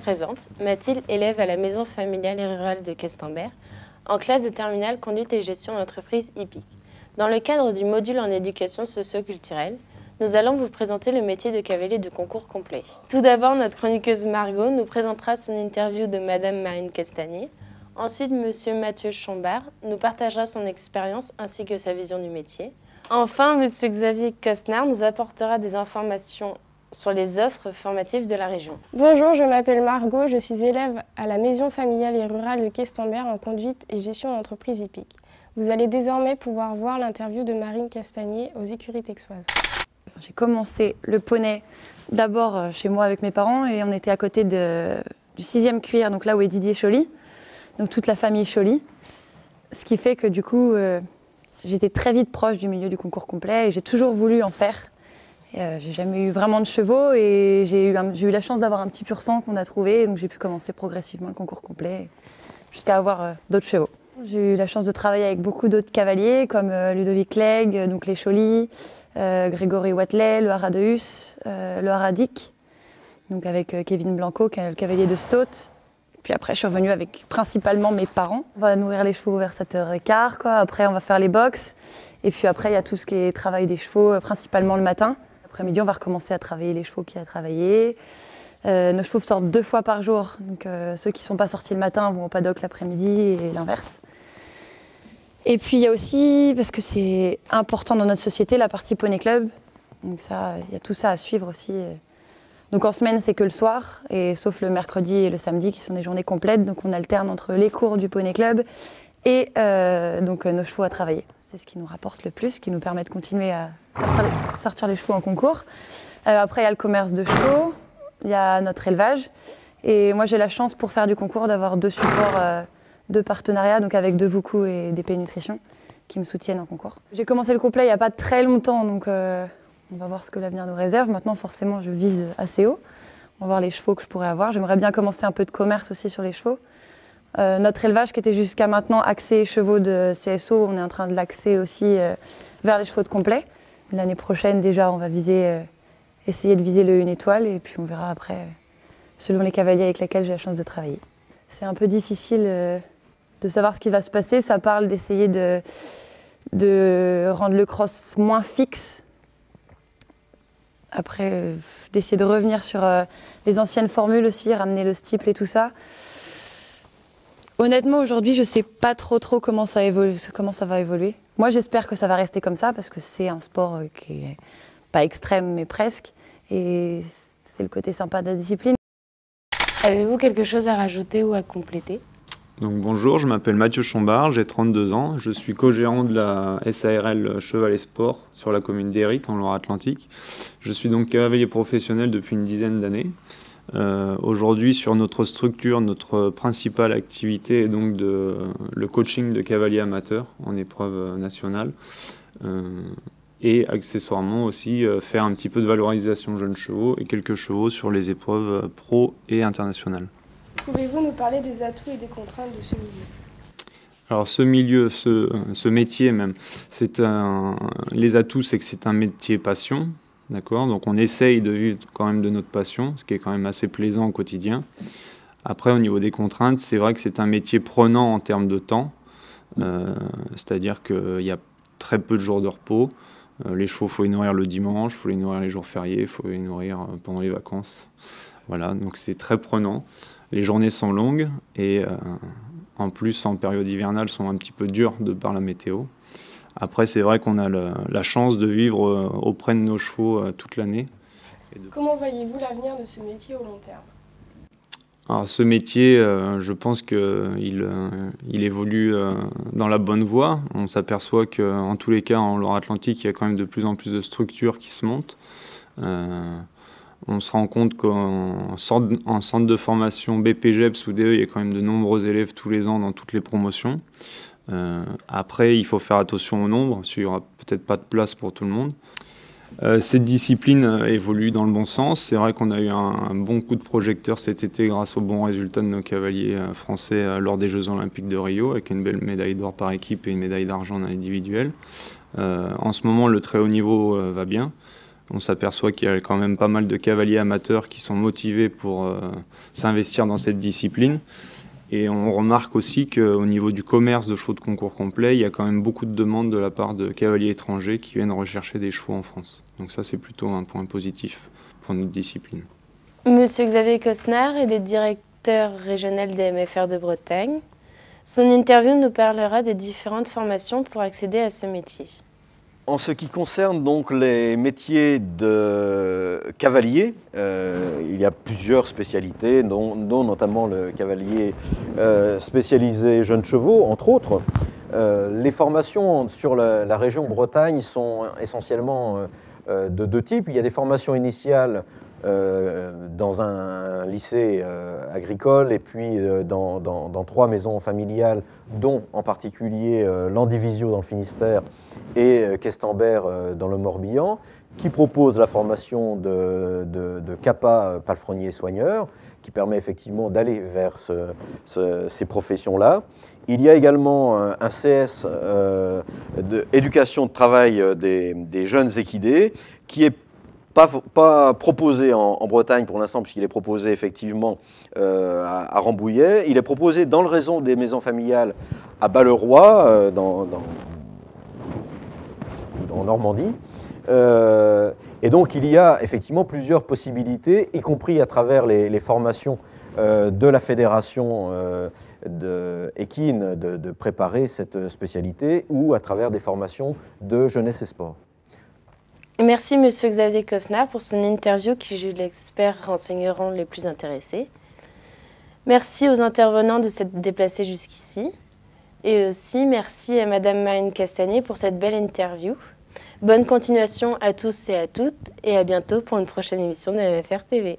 présente. Mathilde, élève à la maison familiale et rurale de Questembert, en classe de terminale conduite et gestion d'entreprise hippique. Dans le cadre du module en éducation socio-culturelle, nous allons vous présenter le métier de cavalier de concours complet. Tout d'abord, notre chroniqueuse Margot nous présentera son interview de Madame Marine Castagnier. Ensuite, Monsieur Mathieu Chambard nous partagera son expérience ainsi que sa vision du métier. Enfin, Monsieur Xavier Costner nous apportera des informations sur les offres formatives de la région. Bonjour, je m'appelle Margot, je suis élève à la maison familiale et rurale de Questembert en conduite et gestion d'entreprise hippique. Vous allez désormais pouvoir voir l'interview de Marine Castagnier aux écuries texoises. J'ai commencé le poney d'abord chez moi avec mes parents et on était à côté du 6e cuir, donc là où est Didier Choly, donc toute la famille Choly. Ce qui fait que du coup, j'étais très vite proche du milieu du concours complet et j'ai toujours voulu en faire. J'ai jamais eu vraiment de chevaux et j'ai eu la chance d'avoir un petit pur sang qu'on a trouvé, donc j'ai pu commencer progressivement le concours complet jusqu'à avoir d'autres chevaux. J'ai eu la chance de travailler avec beaucoup d'autres cavaliers comme Ludovic Clegg, donc les Choly, Grégory Watley, le Haradeus, le Haradic, donc avec Kevin Blanco, qui est le cavalier de Stott. Puis après, je suis revenue avec principalement mes parents. On va nourrir les chevaux vers 7h15, quoi. Après, on va faire les box. Et puis après, il y a tout ce qui est travail des chevaux, principalement le matin. L'après-midi, on va recommencer à travailler les chevaux qu'il y a à travailler. Nos chevaux sortent 2 fois par jour. Donc ceux qui ne sont pas sortis le matin vont au paddock l'après-midi et l'inverse. Et puis il y a aussi, parce que c'est important dans notre société, la partie poney club. Donc ça, il y a tout ça à suivre aussi. Donc en semaine, c'est que le soir, et sauf le mercredi et le samedi qui sont des journées complètes. Donc on alterne entre les cours du poney club et donc nos chevaux à travailler. C'est ce qui nous rapporte le plus, qui nous permet de continuer à sortir les chevaux en concours. Après, il y a le commerce de chevaux, il y a notre élevage. Et moi, j'ai la chance pour faire du concours d'avoir 2 supports de partenariat, donc avec Devoucou et DP Nutrition, qui me soutiennent en concours. J'ai commencé le complet il n'y a pas très longtemps, donc on va voir ce que l'avenir nous réserve. Maintenant, forcément, je vise assez haut. On va voir les chevaux que je pourrais avoir. J'aimerais bien commencer un peu de commerce aussi sur les chevaux. Notre élevage qui était jusqu'à maintenant axé chevaux de CSO, on est en train de l'axer aussi vers les chevaux de complet. L'année prochaine déjà, on va essayer de viser le 1 étoile et puis on verra après selon les cavaliers avec lesquels j'ai la chance de travailler. C'est un peu difficile de savoir ce qui va se passer. Ça parle d'essayer de rendre le cross moins fixe. Après, d'essayer de revenir sur les anciennes formules aussi, ramener le steeple et tout ça. Honnêtement, aujourd'hui, je ne sais pas trop comment ça va évoluer. Moi, j'espère que ça va rester comme ça parce que c'est un sport qui n'est pas extrême, mais presque. Et c'est le côté sympa de la discipline. Avez-vous quelque chose à rajouter ou à compléter? Donc bonjour, je m'appelle Mathieu Chambard, j'ai 32 ans. Je suis co-gérant de la SARL Cheval et Sport sur la commune d'Éric, en Loire-Atlantique. Je suis donc cavalier professionnel depuis une dizaine d'années. Aujourd'hui, sur notre structure, notre principale activité est donc le coaching de cavaliers amateurs en épreuve nationale. Et accessoirement aussi faire un petit peu de valorisation de jeunes chevaux et quelques chevaux sur les épreuves pro et internationales. Pouvez-vous nous parler des atouts et des contraintes de ce milieu? Alors ce milieu, ce métier même, les atouts, c'est que c'est un métier passion. D'accord, donc on essaye de vivre quand même de notre passion, ce qui est quand même assez plaisant au quotidien. Après, au niveau des contraintes, c'est vrai que c'est un métier prenant en termes de temps. C'est-à-dire qu'il y a très peu de jours de repos. Les chevaux, il faut les nourrir le dimanche, il faut les nourrir les jours fériés, il faut les nourrir pendant les vacances. Voilà, donc c'est très prenant. Les journées sont longues et en plus, en période hivernale, sont un petit peu dures de par la météo. Après, c'est vrai qu'on a la chance de vivre auprès de nos chevaux toute l'année. Comment voyez-vous l'avenir de ce métier au long terme? Alors, ce métier, je pense qu'il évolue dans la bonne voie. On s'aperçoit qu'en tous les cas, en Loire-Atlantique, il y a quand même de plus en plus de structures qui se montent. On se rend compte qu'en centre de formation BPGEPS ou DE, il y a quand même de nombreux élèves tous les ans dans toutes les promotions. Après, il faut faire attention au nombre, parce qu'il n'y aura peut-être pas de place pour tout le monde. Cette discipline évolue dans le bon sens. C'est vrai qu'on a eu un bon coup de projecteur cet été grâce aux bons résultats de nos cavaliers français lors des Jeux Olympiques de Rio, avec une belle médaille d'or par équipe et une médaille d'argent en individuel. En ce moment, le très haut niveau va bien. On s'aperçoit qu'il y a quand même pas mal de cavaliers amateurs qui sont motivés pour s'investir dans cette discipline. Et on remarque aussi qu'au niveau du commerce de chevaux de concours complet, il y a quand même beaucoup de demandes de la part de cavaliers étrangers qui viennent rechercher des chevaux en France. Donc ça, c'est plutôt un point positif pour notre discipline. Monsieur Xavier Cosnard est le directeur régional des MFR de Bretagne. Son interview nous parlera des différentes formations pour accéder à ce métier. En ce qui concerne donc les métiers de cavalier, il y a plusieurs spécialités, dont notamment le cavalier spécialisé jeunes chevaux, entre autres. Les formations sur la région Bretagne sont essentiellement de deux types. Il y a des formations initiales dans un lycée agricole et puis dans 3 maisons familiales, dont en particulier Landivisio dans le Finistère et Questembert dans le Morbihan, qui propose la formation de CAPA palefrenier soigneur, qui permet effectivement d'aller vers ces professions-là. Il y a également un CS d'éducation de travail des jeunes équidés, qui est pas proposé en Bretagne pour l'instant, puisqu'il est proposé effectivement à Rambouillet. Il est proposé dans le réseau des maisons familiales à Balleroy, en Normandie. Et donc il y a effectivement plusieurs possibilités, y compris à travers les formations de la fédération équine de préparer cette spécialité, ou à travers des formations de jeunesse et sport. Merci Monsieur Xavier Cosnard pour son interview qui, je l'espère, renseigneront les plus intéressés. Merci aux intervenants de s'être déplacés jusqu'ici. Et aussi merci à Madame Marine Castagnier pour cette belle interview. Bonne continuation à tous et à toutes, et à bientôt pour une prochaine émission de MFR TV.